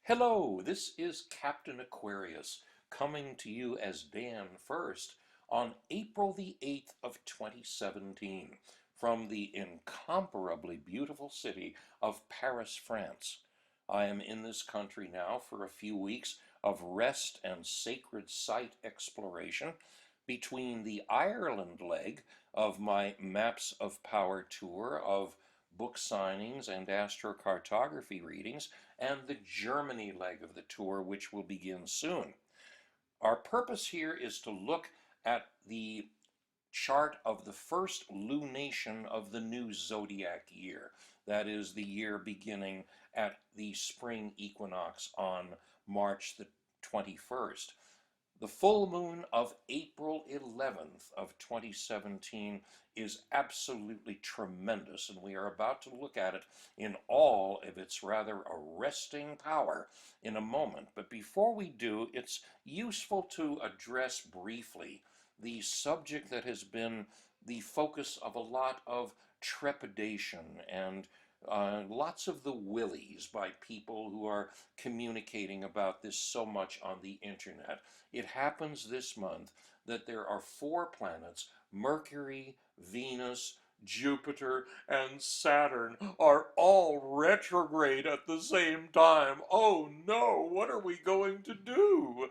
Hello, this is Captain Aquarius coming to you as Dan First on April the 8th of 2017 from the incomparably beautiful city of Paris, France. I am in this country now for a few weeks of rest and sacred site exploration between the Ireland leg of my Maps of Power tour of book signings and astrocartography readings, and the Germany leg of the tour, which will begin soon. Our purpose here is to look at the chart of the first lunation of the new zodiac year. That is the year beginning at the spring equinox on March the 21st. The full moon of April 11th of 2017 is absolutely tremendous, and we are about to look at it in all of its rather arresting power in a moment. But before we do, it's useful to address briefly the subject that has been the focus of a lot of trepidation and lots of the willies by people who are communicating about this so much on the internet. It happens this month that there are four planets, Mercury, Venus, Jupiter, and Saturn, are all retrograde at the same time. Oh no, what are we going to do?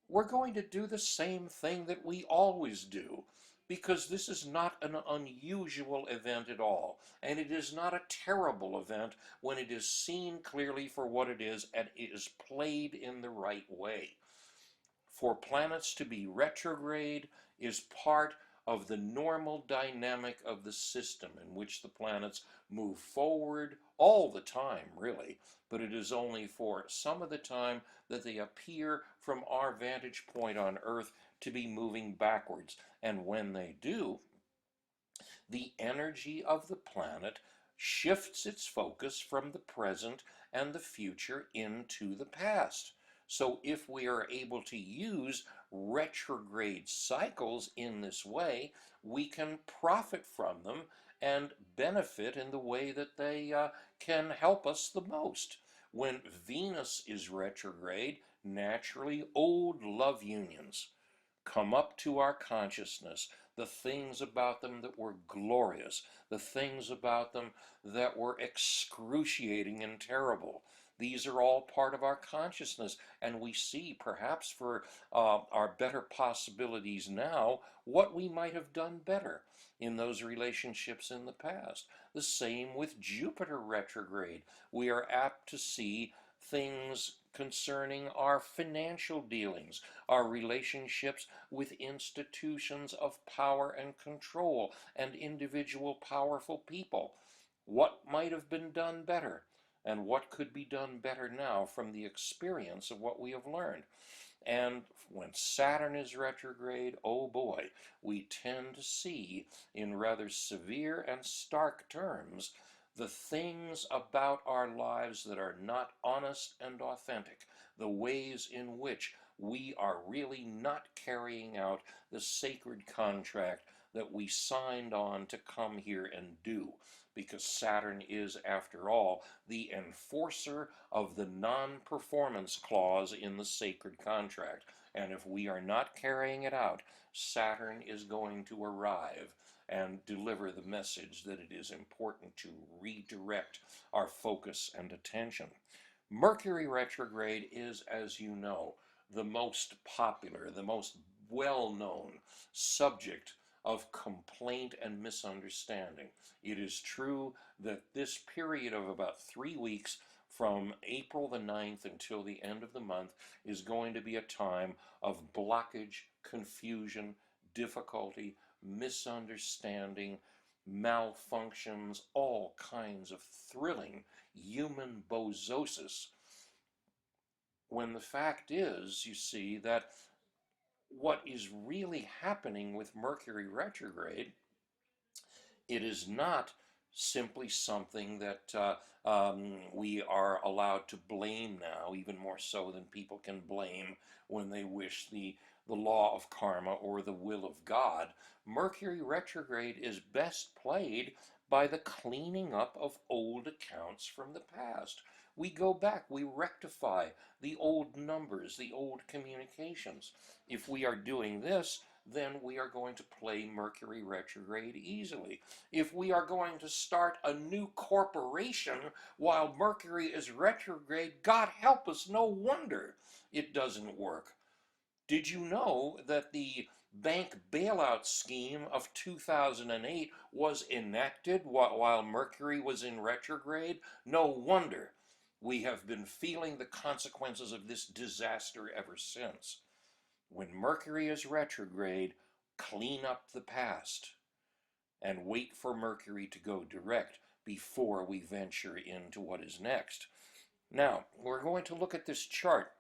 We're going to do the same thing that we always do, because this is not an unusual event at all, and it is not a terrible event when it is seen clearly for what it is and it is played in the right way. For planets to be retrograde is part of the normal dynamic of the system in which the planets move forward all the time, really, but it is only for some of the time that they appear from our vantage point on Earth to be moving backwards. And when they do, the energy of the planet shifts its focus from the present and the future into the past. So if we are able to use retrograde cycles in this way, we can profit from them and benefit in the way that they can help us the most. When Venus is retrograde, naturally old love unions come up to our consciousness, the things about them that were glorious, the things about them that were excruciating and terrible. These are all part of our consciousness, and we see, perhaps for our better possibilities now, what we might have done better in those relationships in the past. The same with Jupiter retrograde. We are apt to see things concerning our financial dealings, our relationships with institutions of power and control and individual powerful people. What might have been done better? And what could be done better now from the experience of what we have learned? And when Saturn is retrograde, oh boy, we tend to see in rather severe and stark terms the things about our lives that are not honest and authentic, the ways in which we are really not carrying out the sacred contract that we signed on to come here and do, because Saturn is, after all, the enforcer of the non-performance clause in the sacred contract. And if we are not carrying it out, Saturn is going to arrive and deliver the message that it is important to redirect our focus and attention. Mercury retrograde is, as you know, the most popular, the most well-known subject of complaint and misunderstanding. It is true that this period of about 3 weeks from April the 9th until the end of the month is going to be a time of blockage, confusion, difficulty, misunderstanding, malfunctions, all kinds of thrilling human bozosis. When the fact is, you see, that what is really happening with Mercury retrograde, it is not simply something that we are allowed to blame now, even more so than people can blame when they wish the law of karma or the will of God. Mercury retrograde is best played by the cleaning up of old accounts from the past. we go back, we rectify the old numbers, the old communications. If we are doing this, then we are going to play Mercury retrograde easily. If we are going to start a new corporation while Mercury is retrograde, God help us, no wonder it doesn't work. Did you know that the bank bailout scheme of 2008 was enacted while Mercury was in retrograde? No wonder we have been feeling the consequences of this disaster ever since. When Mercury is retrograde, clean up the past and wait for Mercury to go direct before we venture into what is next. Now, we're going to look at this chart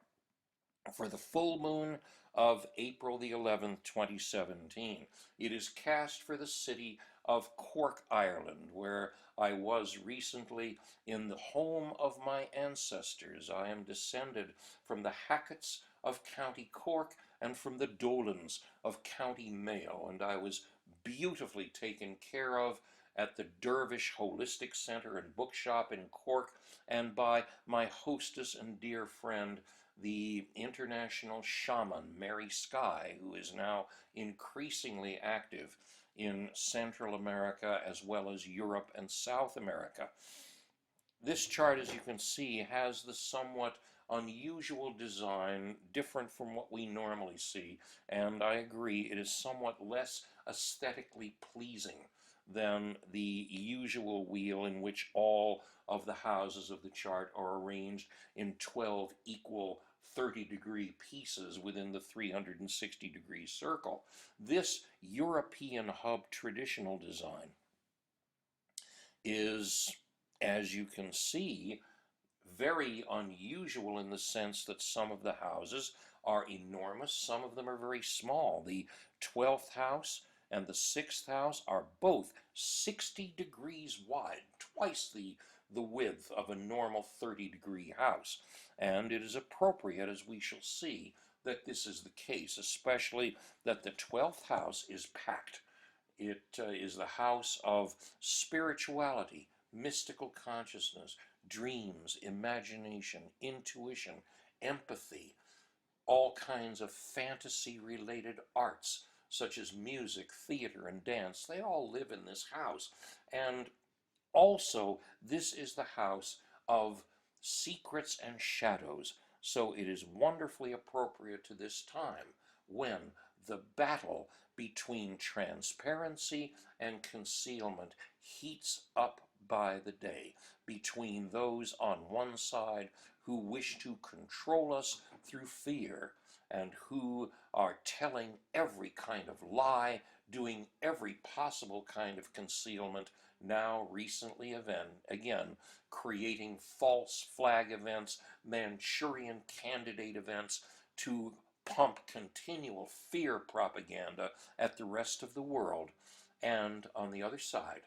for the full moon of April the 11th, 2017. It is cast for the city of Cork, Ireland, where I was recently, in the home of my ancestors. I am descended from the Hacketts of County Cork and from the Dolans of County Mayo, and I was beautifully taken care of at the Dervish Holistic Center and Bookshop in Cork, and by my hostess and dear friend, the international shaman Mary Sky, who is now increasingly active in Central America as well as Europe and South America. This chart, as you can see, has the somewhat unusual design, different from what we normally see, and I agree it is somewhat less aesthetically pleasing than the usual wheel in which all of the houses of the chart are arranged in 12 equal 30-degree pieces within the 360-degree circle. This European hub traditional design is, as you can see, very unusual in the sense that some of the houses are enormous, some of them are very small. The 12th house and the 6th house are both 60 degrees wide, twice the width of a normal 30-degree house. And it is appropriate, as we shall see, that this is the case, especially that the 12th house is packed. It is the house of spirituality, mystical consciousness, dreams, imagination, intuition, empathy, all kinds of fantasy-related arts, such as music, theater, and dance. They all live in this house. And also, this is the house of secrets and shadows. So it is wonderfully appropriate to this time when the battle between transparency and concealment heats up by the day, between those on one side who wish to control us through fear and who are telling every kind of lie, doing every possible kind of concealment, now recently again creating false flag events, Manchurian candidate events to pump continual fear propaganda at the rest of the world. And on the other side,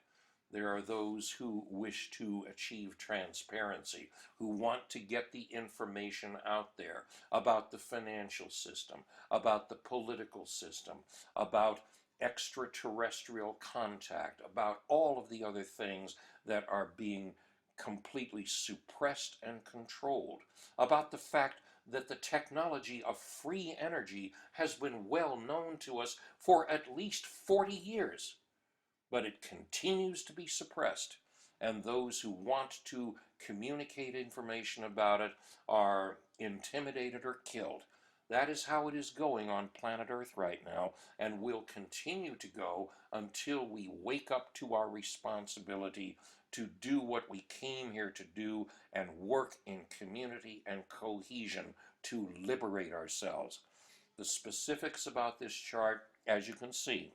there are those who wish to achieve transparency, who want to get the information out there about the financial system, about the political system, about extraterrestrial contact, about all of the other things that are being completely suppressed and controlled, about the fact that the technology of free energy has been well known to us for at least 40 years. But it continues to be suppressed, and those who want to communicate information about it are intimidated or killed. That is how it is going on planet Earth right now, and will continue to go until we wake up to our responsibility to do what we came here to do and work in community and cohesion to liberate ourselves. The specifics about this chart, as you can see,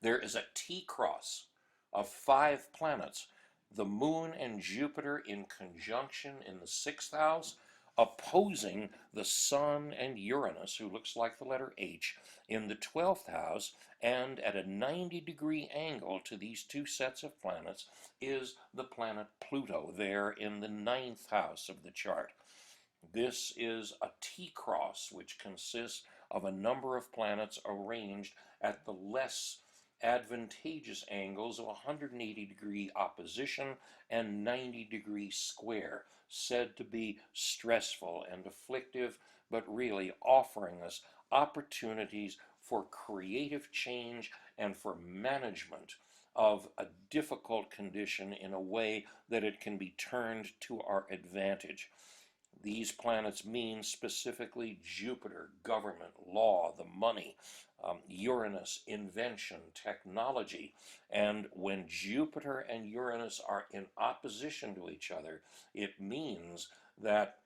there is a T-cross of 5 planets, the Moon and Jupiter in conjunction in the 6th house, opposing the Sun and Uranus, who looks like the letter H, in the 12th house, and at a 90-degree angle to these two sets of planets is the planet Pluto, there in the 9th house of the chart. This is a T-cross, which consists of a number of planets arranged at the less advantageous angles of 180-degree opposition and 90-degree square, said to be stressful and afflictive, but really offering us opportunities for creative change and for management of a difficult condition in a way that it can be turned to our advantage. These planets mean specifically Jupiter, government, law, the money, Uranus, invention, technology. And when Jupiter and Uranus are in opposition to each other, it means that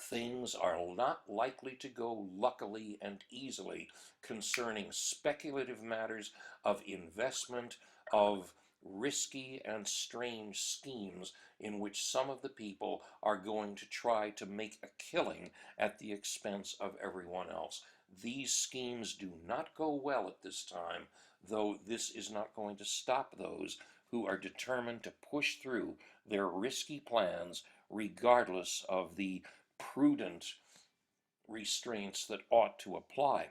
things are not likely to go luckily and easily concerning speculative matters of investment, of risky and strange schemes in which some of the people are going to try to make a killing at the expense of everyone else. These schemes do not go well at this time, though this is not going to stop those who are determined to push through their risky plans regardless of the prudent restraints that ought to apply.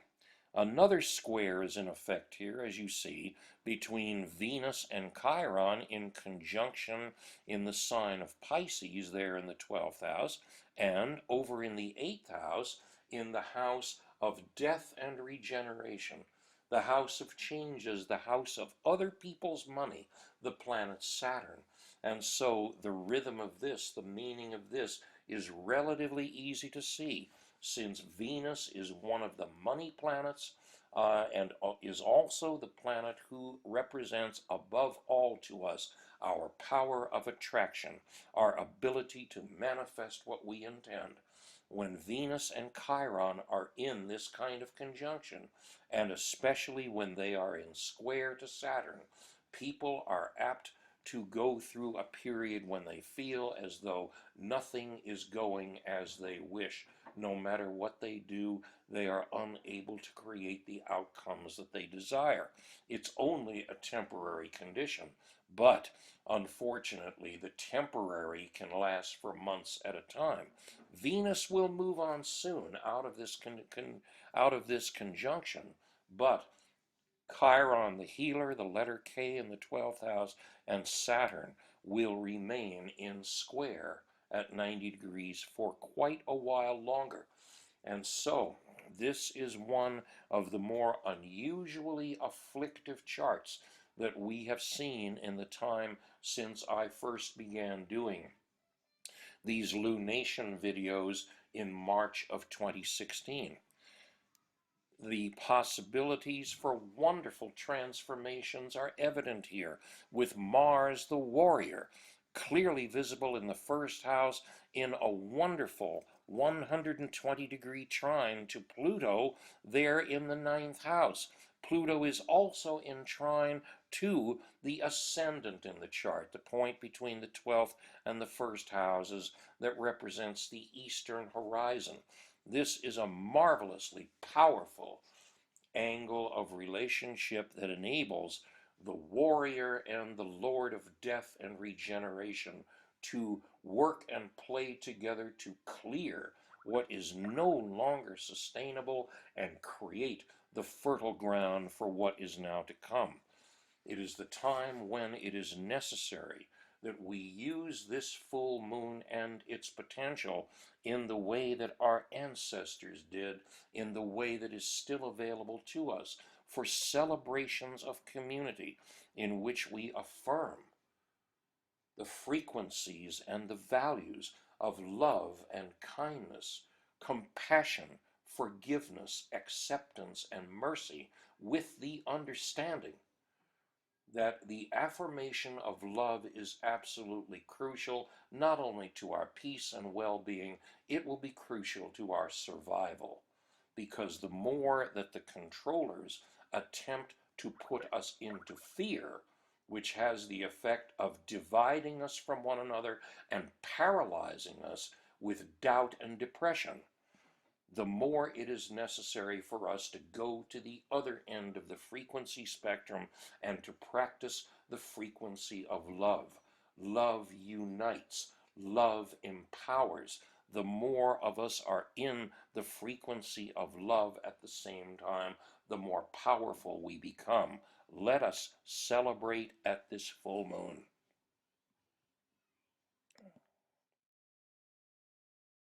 Another square is in effect here, as you see, between Venus and Chiron in conjunction in the sign of Pisces there in the 12th house, and over in the 8th house in the house of death and regeneration, the house of changes, the house of other people's money, the planet Saturn. And so the rhythm of this, the meaning of this, is relatively easy to see, since Venus is one of the money planets and is also the planet who represents above all to us our power of attraction, our ability to manifest what we intend. When Venus and Chiron are in this kind of conjunction, and especially when they are in square to Saturn, people are apt to go through a period when they feel as though nothing is going as they wish. No matter what they do, they are unable to create the outcomes that they desire. It's only a temporary condition, but unfortunately, the temporary can last for months at a time. Venus will move on soon out of this conjunction, but Chiron, the healer, the letter K in the 12th house, and Saturn will remain in square at 90 degrees for quite a while longer. And so, this is one of the more unusually afflictive charts that we have seen in the time since I first began doing these lunation videos in March of 2016. The possibilities for wonderful transformations are evident here, with Mars the warrior clearly visible in the first house in a wonderful 120-degree trine to Pluto there in the 9th house. Pluto is also in trine to the ascendant in the chart, the point between the 12th and the 1st houses that represents the eastern horizon. This is a marvelously powerful angle of relationship that enables the warrior and the lord of death and regeneration to work and play together to clear what is no longer sustainable and create the fertile ground for what is now to come. It is the time when it is necessary that we use this full moon and its potential in the way that our ancestors did, in the way that is still available to us, for celebrations of community in which we affirm the frequencies and the values of love and kindness, compassion, forgiveness, acceptance, and mercy, with the understanding that the affirmation of love is absolutely crucial, not only to our peace and well-being, it will be crucial to our survival. Because the more that the controllers attempt to put us into fear, which has the effect of dividing us from one another and paralyzing us with doubt and depression, the more it is necessary for us to go to the other end of the frequency spectrum and to practice the frequency of love. Love unites. Love empowers. the more of us are in the frequency of love at the same time, the more powerful we become. Let us celebrate at this full moon.